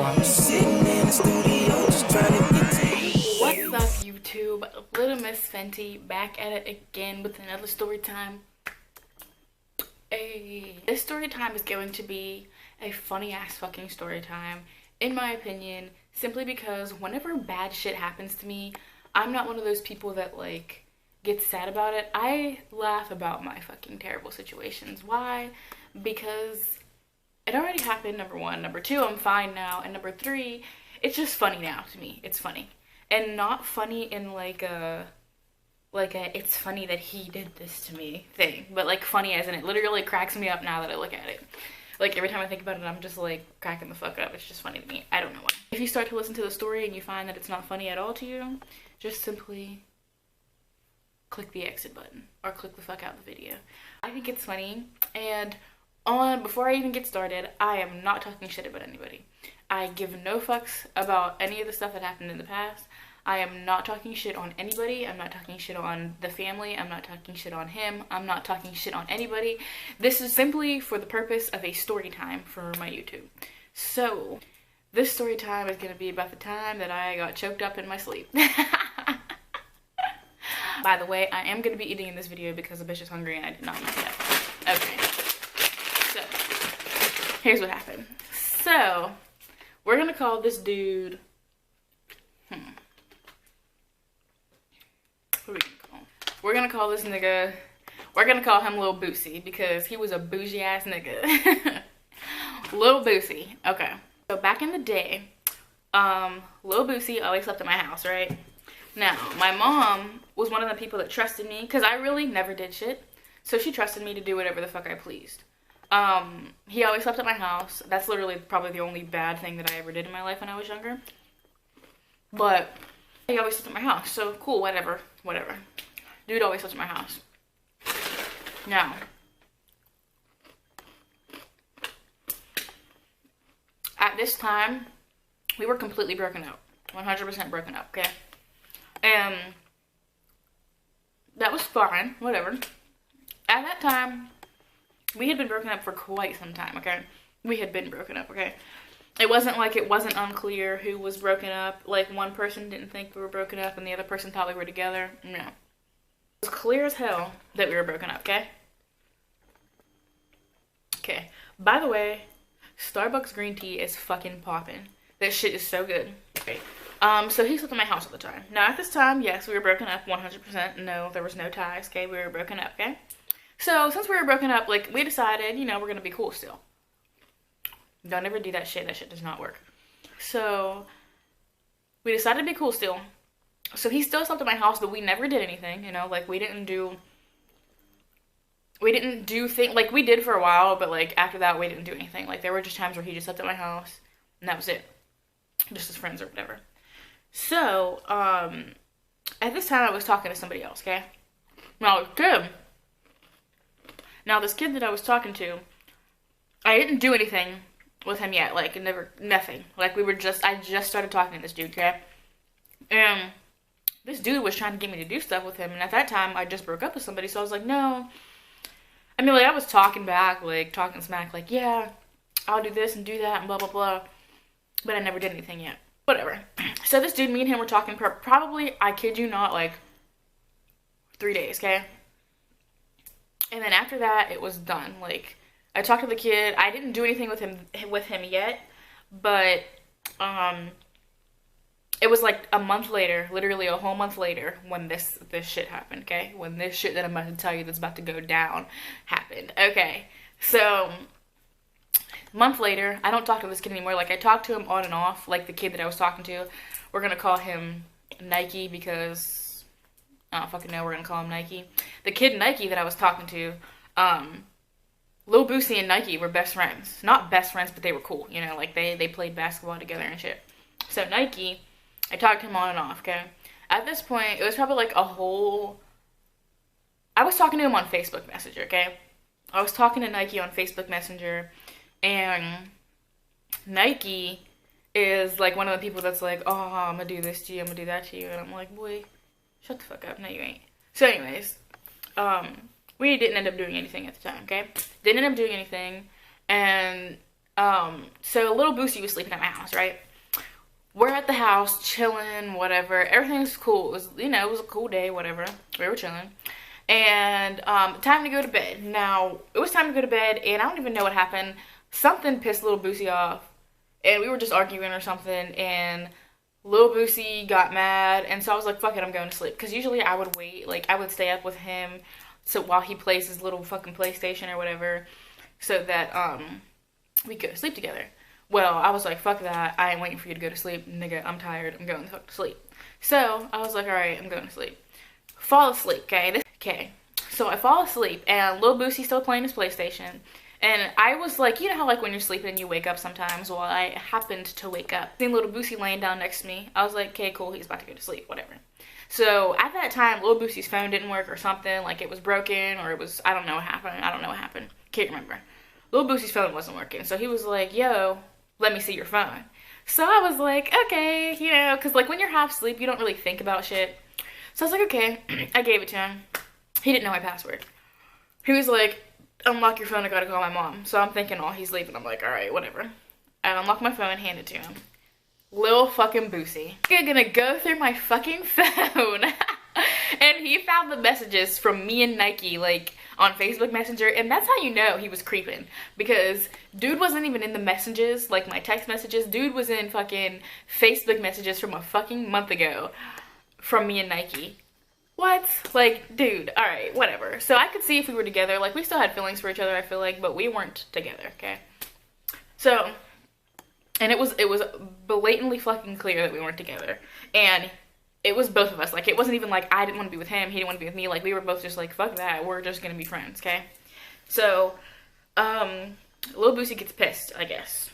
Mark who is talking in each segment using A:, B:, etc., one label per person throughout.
A: I'm sitting in the studio just trying to get to you.
B: What's up, YouTube? Little Miss Fenty back at it again with another story time. Hey, this story time is going to be a funny ass fucking story time, in my opinion, simply because whenever bad shit happens to me, I'm not one of those people that like gets sad about it. I laugh about my fucking terrible situations. Why? Because it already happened, number one. Number two, I'm fine now. And number three, it's just funny now to me. It's funny. And not funny in like a it's funny that he did this to me thing. But like funny as in it literally cracks me up now that I look at it. Like every time I think about it, I'm just like cracking the fuck up. It's just funny to me. I don't know why. If you start to listen to the story and you find that it's not funny at all to you, just simply click the exit button or click the fuck out of the video. I think it's funny, and before I even get started, I am not talking shit about anybody. I give no fucks about any of the stuff that happened in the past. I am not talking shit on anybody. I'm not talking shit on the family. I'm not talking shit on him. I'm not talking shit on anybody. This is simply for the purpose of a story time for my YouTube. So, this story time is going to be about the time that I got choked up in my sleep. By the way, I am going to be eating in this video because the bitch is hungry and I did not eat yet. Okay. So, here's what happened. So, we're going to call this dude... What are we going to call him? We're going to call this nigga... We're going to call him Lil Boosie because he was a bougie ass nigga. Lil Boosie. Okay. So, back in the day, Lil Boosie always slept at my house, right? Now, my mom was one of the people that trusted me because I really never did shit. So she trusted me to do whatever the fuck I pleased. He always slept at my house. That's literally probably the only bad thing that I ever did in my life when I was younger. But he always slept at my house. So cool, whatever. Dude always slept at my house. Now, at this time, we were completely broken up. 100% broken up, okay? And that was fine, whatever. At that time, we had been broken up for quite some time, okay? We had been broken up, okay? It wasn't like it wasn't unclear who was broken up. Like, one person didn't think we were broken up and the other person thought we were together. No. It was clear as hell that we were broken up, okay? Okay. By the way, Starbucks green tea is fucking popping. That shit is so good. Okay. So he slept at my house all the time. Now, at this time, yes, we were broken up 100%. No, there was no ties, okay? We were broken up, okay? So, since we were broken up, like, we decided, you know, we're gonna be cool still. Don't ever do that shit. That shit does not work. So, we decided to be cool still. So, he still slept at my house, but we never did anything, you know? Like, we didn't do things, like, we did for a while, but, like, after that, we didn't do anything. Like, there were just times where he just slept at my house, and that was it. Just as friends or whatever. So, at this time, I was talking to somebody else, okay? Now, this kid that I was talking to, I didn't do anything with him yet. Like, nothing. Like, I just started talking to this dude, okay? And this dude was trying to get me to do stuff with him, and at that time, I just broke up with somebody, so I was like, no. I mean, like, I was talking back, like, talking smack, like, yeah, I'll do this and do that, and blah, blah, blah. But I never did anything yet. Whatever. So this dude, me and him were talking probably, I kid you not, like 3 days, okay? And then after that, it was done. Like, I talked to the kid. I didn't do anything with him yet, but it was like a month later, literally a whole month later, when this shit happened, okay? When this shit that I'm about to tell you that's about to go down happened. Okay. So, month later, I don't talk to this kid anymore. Like, I talked to him on and off, like the kid that I was talking to. We're gonna call him Nike because I don't fucking know. We're gonna call him Nike. The kid Nike that I was talking to, Lil Boosie and Nike were best friends. Not best friends, but they were cool. You know, like they played basketball together and shit. So Nike, I talked to him on and off. Okay. At this point, it was probably like I was talking to him on Facebook Messenger. Okay. I was talking to Nike on Facebook Messenger. And Nike is like one of the people that's like, oh, I'm gonna do this to you, I'm gonna do that to you. And I'm like, boy, shut the fuck up. No, you ain't. So anyways, we didn't end up doing anything at the time, okay? Didn't end up doing anything. And So little Boosie was sleeping at my house, right? We're at the house, chilling, whatever. Everything's cool. It was, you know, it was a cool day, whatever. We were chilling. And time to go to bed. Now, it was time to go to bed, and I don't even know what happened. Something pissed little Boosie off. And we were just arguing or something, and little Boosie got mad, and so I was like, fuck it, I'm going to sleep. Because usually I would wait, like, I would stay up with him so while he plays his little fucking PlayStation or whatever, so that, we could go to sleep together. Well, I was like, fuck that, I ain't waiting for you to go to sleep, nigga, I'm tired, I'm going the fuck to sleep. So, I was like, alright, I'm going to sleep. Fall asleep, okay? Okay. So I fall asleep, and little Boosie's still playing his PlayStation. And I was like, you know how like when you're sleeping and you wake up sometimes? Well, I happened to wake up. Seeing little Boosie laying down next to me. I was like, okay, cool, he's about to go to sleep, whatever. So at that time, little Boosie's phone didn't work or something. Like it was broken or it was, I don't know what happened. I don't know what happened. Can't remember. Little Boosie's phone wasn't working. So he was like, yo, let me see your phone. So I was like, okay, you know, because like when you're half asleep, you don't really think about shit. So I was like, okay. I gave it to him. He didn't know my password. He was like, unlock your phone, I gotta call my mom. So I'm thinking, oh, he's leaving. I'm like, alright, whatever. I unlock my phone, hand it to him. Lil fucking Boosie. I'm gonna go through my fucking phone. And he found the messages from me and Nike, like, on Facebook Messenger. And that's how you know he was creeping. Because dude wasn't even in the messages, like my text messages. Dude was in fucking Facebook messages from a fucking month ago. From me and Nike. What? Like, dude, alright, whatever. So I could see if we were together, like, we still had feelings for each other, I feel like, but we weren't together, okay? So, and it was blatantly fucking clear that we weren't together. And it was both of us. Like, it wasn't even like I didn't want to be with him, he didn't want to be with me. Like, we were both just like, fuck that, we're just gonna be friends, okay? So, little Boosie gets pissed, I guess.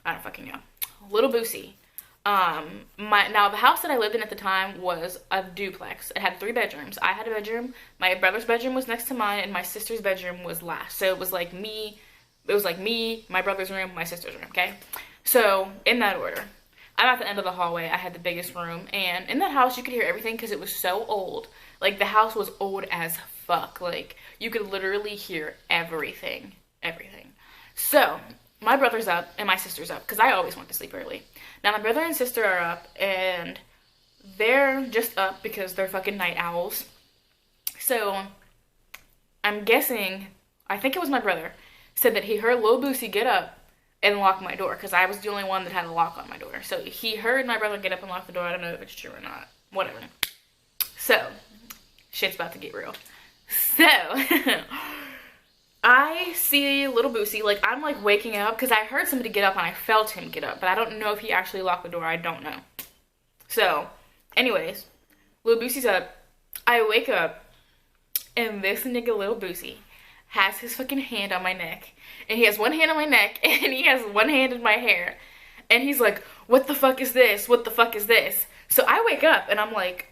B: I don't fucking know. Little Boosie. Now the house that I lived in at the time was a duplex. It had 3 bedrooms. I had a bedroom, my brother's bedroom was next to mine, and my sister's bedroom was last. So it was like me, my brother's room, my sister's room, okay? So, in that order. I'm at the end of the hallway, I had the biggest room, and in that house you could hear everything because it was so old. Like, the house was old as fuck. Like, you could literally hear everything. Everything. So, my brother's up, and my sister's up, because I always want to sleep early. Now, my brother and sister are up, and they're just up because they're fucking night owls. So, I'm guessing, I think it was my brother, said that he heard Lil Boosie get up and lock my door, because I was the only one that had a lock on my door. So, he heard my brother get up and lock the door. I don't know if it's true or not. Whatever. So, shit's about to get real. So, I see little Boosie, like, I'm, like, waking up, because I heard somebody get up, and I felt him get up, but I don't know if he actually locked the door, I don't know. So, anyways, little Boosie's up, I wake up, and this nigga little Boosie has his fucking hand on my neck, and he has one hand on my neck, and he has one hand in my hair, and he's like, what the fuck is this, what the fuck is this? So I wake up, and I'm like,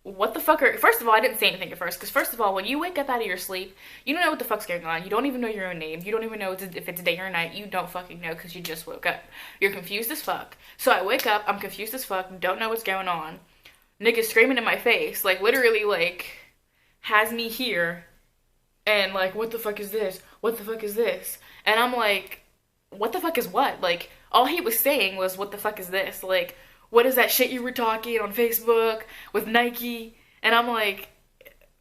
B: what the fuck are, first of all, I didn't say anything at first, because first of all, when you wake up out of your sleep, you don't know what the fuck's going on, you don't even know your own name, you don't even know if it's day or night, you don't fucking know, because you just woke up. You're confused as fuck. So I wake up, I'm confused as fuck, don't know what's going on, nigga's screaming in my face, like, literally, like, has me here, and, like, what the fuck is this, what the fuck is this, and I'm like, what the fuck is what, like, all he was saying was, what the fuck is this, like, what is that shit you were talking on Facebook with Nike? And I'm like,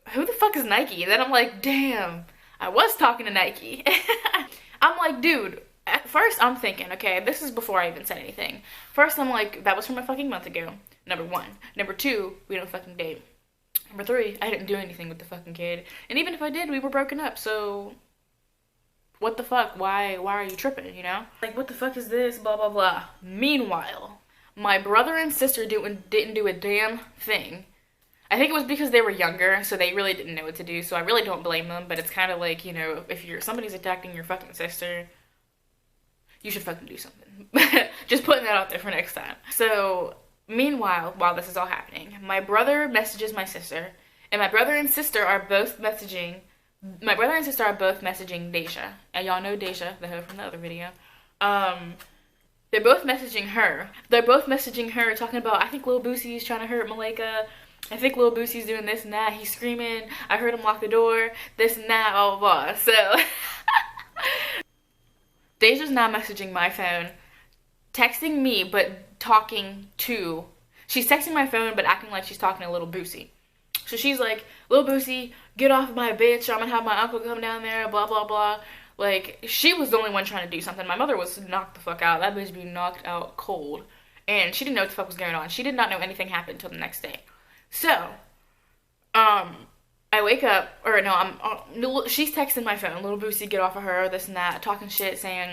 B: who the fuck is Nike? And then I'm like, damn, I was talking to Nike. I'm like, dude, at first I'm thinking, okay, this is before I even said anything. First I'm like, that was from a fucking month ago, number 1. Number 2, we don't fucking date. Number 3, I didn't do anything with the fucking kid. And even if I did, we were broken up, so what the fuck? Why are you tripping, you know? Like, what the fuck is this? Blah, blah, blah. Meanwhile, my brother and sister didn't do a damn thing. I think it was because they were younger, so they really didn't know what to do, so I really don't blame them, but it's kind of like, you know, if somebody's attacking your fucking sister, you should fucking do something. Just putting that out there for next time. So, meanwhile, while this is all happening, my brother messages my sister, and my brother and sister are both messaging Deja. And y'all know Deja, the hoe from the other video. They're both messaging her. They're both messaging her talking about, I think Lil Boosie's trying to hurt Malika. I think Lil Boosie's doing this and that. He's screaming. I heard him lock the door. This and that, blah, blah, blah. So, Deja's now messaging my phone, texting me, but talking to... She's texting my phone, but acting like she's talking to Little Boosie. So she's like, Little Boosie, get off of my bitch. I'm gonna have my uncle come down there, blah, blah, blah. Like, she was the only one trying to do something. My mother was knocked the fuck out. That bitch be knocked out cold. And she didn't know what the fuck was going on. She did not know anything happened until the next day. So, I wake up, or no, she's texting my phone, Little Boosie, get off of her, this and that, talking shit, saying,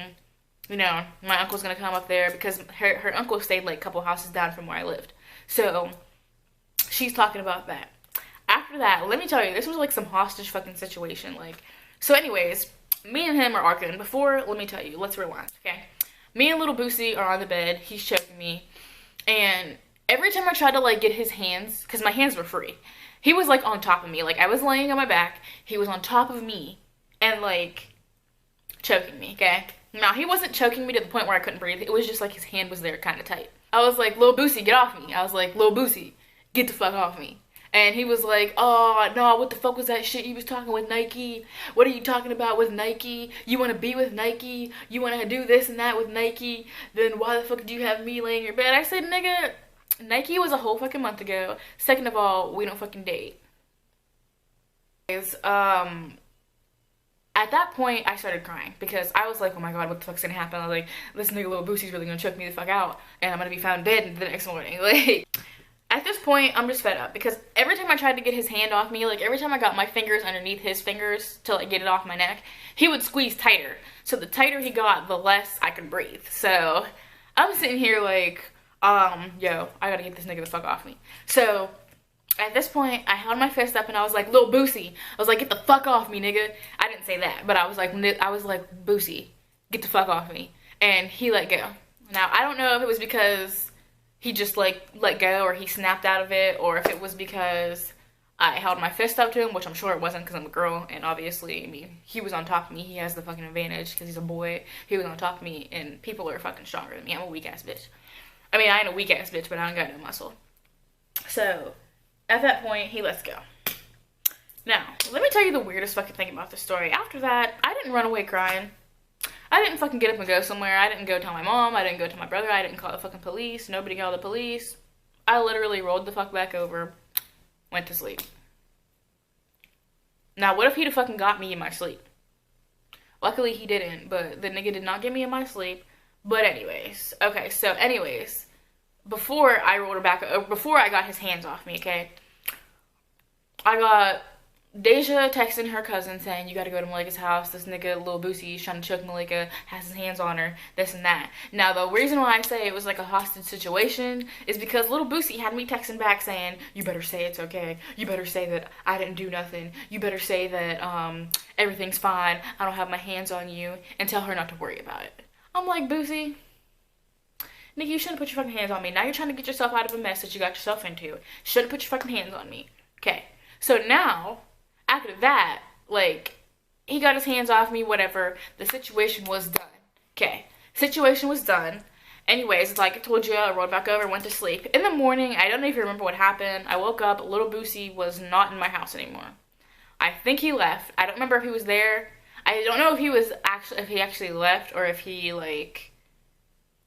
B: you know, my uncle's gonna come up there, because her uncle stayed like a couple houses down from where I lived. So, she's talking about that. After that, let me tell you, this was like some hostage fucking situation, like, so anyways, me and him are arguing. Before, let me tell you, let's rewind, okay? Me and Little Boosie are on the bed, he's choking me, and every time I tried to, like, get his hands, because my hands were free, he was, like, on top of me. Like, I was laying on my back, he was on top of me, and, like, choking me, okay? Now, he wasn't choking me to the point where I couldn't breathe. It was just, like, his hand was there kind of tight. I was like, Lil Boosie, get off me. I was like, Lil Boosie, get the fuck off me. And he was like, oh, no, what the fuck was that shit you was talking with Nike? What are you talking about with Nike? You want to be with Nike? You want to do this and that with Nike? Then why the fuck do you have me laying in your bed? I said, nigga, Nike was a whole fucking month ago. Second of all, we don't fucking date. At that point, I started crying because I was like, oh my god, what the fuck's gonna happen? I was like, this nigga Lil Boosie's really gonna choke me the fuck out and I'm gonna be found dead the next morning. Like, at this point, I'm just fed up because every time I tried to get his hand off me, like every time I got my fingers underneath his fingers to like get it off my neck, he would squeeze tighter. So the tighter he got, the less I could breathe. So I'm sitting here like, yo, I gotta get this nigga the fuck off me. So at this point, I held my fist up and I was like, Lil Boosie. I was like, get the fuck off me, nigga. I didn't say that, but I was like, Boosie, get the fuck off me. And he let go. Now, I don't know if it was because he just like let go or he snapped out of it, or if it was because I held my fist up to him, which I'm sure it wasn't because I'm a girl, and obviously, I mean, he was on top of me. He has the fucking advantage because he's a boy. He was on top of me, and people are fucking stronger than me. I'm a weak-ass bitch. I mean, I ain't a weak-ass bitch, but I don't got no muscle. So, at that point, he lets go. Now, let me tell you the weirdest fucking thing about this story. After that, I didn't run away crying. I didn't fucking get up and go somewhere. I didn't go tell my mom. I didn't go tell my brother. I didn't call the fucking police. Nobody called the police. I literally rolled the fuck back over, went to sleep. Now, what if he'd have fucking got me in my sleep? Luckily, he didn't, but the nigga did not get me in my sleep. But anyways, okay, so anyways, before I rolled her back, before I got his hands off me, okay, I got Deja texting her cousin saying, you gotta go to Malika's house, this nigga Lil Boosie is trying to choke Malika, has his hands on her, this and that. Now, the reason why I say it was like a hostage situation is because Lil Boosie had me texting back saying, you better say it's okay, you better say that I didn't do nothing, you better say that everything's fine, I don't have my hands on you, and tell her not to worry about it. I'm like, Boosie, nigga, you shouldn't put your fucking hands on me. Now you're trying to get yourself out of a mess that you got yourself into. Shouldn't put your fucking hands on me. Okay, so now, after that, like, he got his hands off me, whatever. The situation was done. Okay, situation was done. Anyways, like I told you, I rolled back over, went to sleep. In the morning, I don't even remember what happened. I woke up, Little Boosie was not in my house anymore. I think he left. I don't remember if he was there. I don't know if he actually left or if he, like,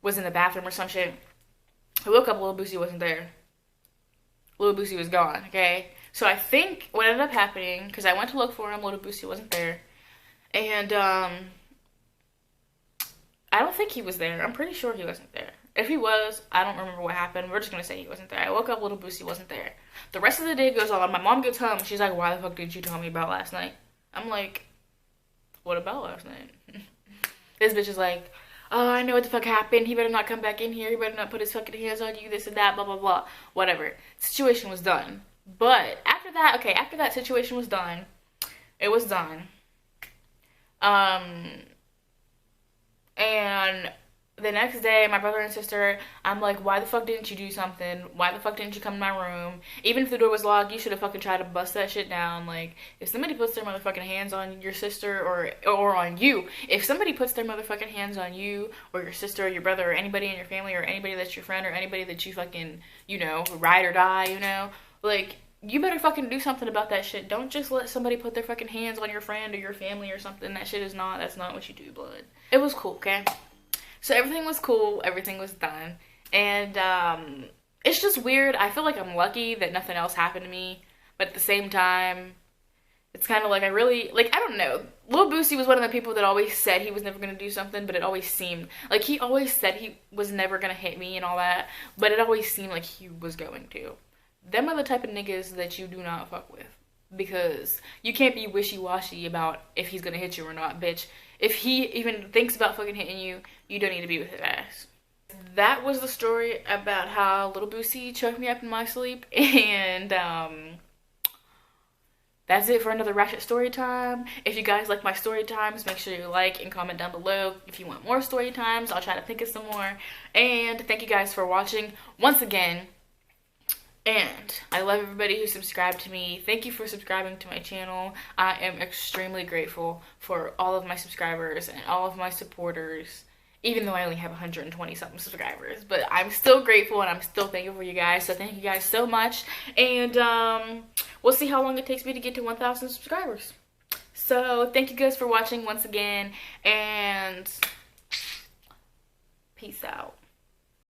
B: was in the bathroom or some shit. I woke up, Little Boosie wasn't there. Little Boosie was gone, okay? So I think what ended up happening, because I went to look for him, Little Boosie wasn't there. And, I don't think he was there. I'm pretty sure he wasn't there. If he was, I don't remember what happened. We're just going to say he wasn't there. I woke up, Little Boosie wasn't there. The rest of the day goes on. My mom gets home. She's like, why the fuck did you tell me about last night? I'm like, what about last night? This bitch is like, oh, I know what the fuck happened. He better not come back in here. He better not put his fucking hands on you, this and that, blah, blah, blah. Whatever. Situation was done. But after that, okay, after that situation was done, it was done. And the next day, my brother and sister, I'm like, why the fuck didn't you do something? Why the fuck didn't you come to my room? Even if the door was locked, you should have fucking tried to bust that shit down. Like, if somebody puts their motherfucking hands on your sister or on you, if somebody puts their motherfucking hands on you or your sister or your brother or anybody in your family or anybody that's your friend or anybody that you fucking, you know, ride or die, you know, like, you better fucking do something about that shit. Don't just let somebody put their fucking hands on your friend or your family or something. That shit is not, that's not what you do, blood. It was cool, okay? So everything was cool, everything was done. And it's just weird. I feel like I'm lucky that nothing else happened to me. But at the same time, it's kind of like I really, like, I don't know. Lil Boosie was one of the people that always said he was never going to do something, but it always seemed, like, he always said he was never going to hit me and all that, but it always seemed like he was going to. Them are the type of niggas that you do not fuck with. Because you can't be wishy-washy about if he's going to hit you or not, bitch. If he even thinks about fucking hitting you, you don't need to be with his ass. That was the story about how Lil Boosie choked me up in my sleep, and, that's it for another Ratchet story time. If you guys like my story times, make sure you like and comment down below. If you want more story times, I'll try to think of some more. And thank you guys for watching once again. And I love everybody who subscribed to me. Thank you for subscribing to my channel. I am extremely grateful for all of my subscribers and all of my supporters. Even though I only have 120 something subscribers, but I'm still grateful and I'm still thankful for you guys. So thank you guys so much, and we'll see how long it takes me to get to 1,000 subscribers. So thank you guys for watching once again, and peace out.